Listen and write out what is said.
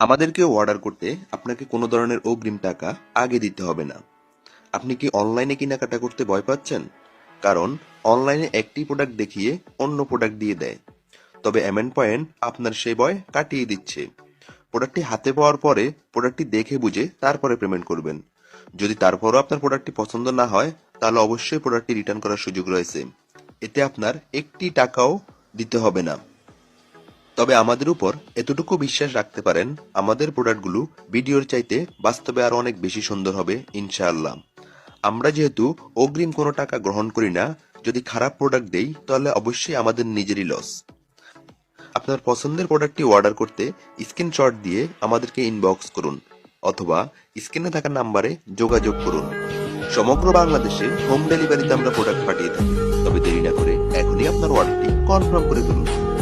আমাদেরকেও অর্ডার করতে আপনাকে কোনো ধরনের অগ্রিম টাকা আগে দিতে হবে না। আপনি কি অনলাইনে কেনাকাটা করতে ভয় পাচ্ছেন? কারণ অনলাইনে একটি প্রোডাক্ট দেখিয়ে অন্য প্রোডাক্ট দিয়ে দেয়। তবে এমএন পয়েন্ট আপনার সেই ভয় কাটিয়ে দিচ্ছে। প্রোডাক্টটি হাতে পাওয়ার পরে প্রোডাক্টটি দেখে বুঝে তারপরে পেমেন্ট করবেন। যদি তারপরও আপনার প্রোডাক্টটি পছন্দ না হয়, তাহলে অবশ্যই প্রোডাক্টটি রিটার্ন করার সুযোগ রয়েছে। এতে আপনার একটি টাকাও দিতে হবে না। তবে আমাদের উপর এতটুকু বিশ্বাস রাখতে পারেন, আমাদের প্রোডাক্টগুলো ভিডিওর চাইতে বাস্তবে আরো অনেক বেশি সুন্দর হবে ইনশাআল্লাহ। আমরা যেহেতু অগ্রিম কোনো টাকা গ্রহণ করি না, যদি খারাপ প্রোডাক্ট দেই তাহলে অবশ্যই আমাদের নিজেরই লস। আপনার পছন্দের প্রোডাক্টটি অর্ডার করতে স্ক্রিনশট দিয়ে আমাদেরকে ইনবক্স করুন অথবা স্ক্রিনে থাকা নাম্বারে যোগাযোগ করুন। সমগ্র বাংলাদেশে হোম ডেলিভারিতে আমরা প্রোডাক্ট পাঠিয়ে থাকি। তবে দেরি না করে এখনই আপনার অর্ডারটি কনফার্ম করে ফেলুন।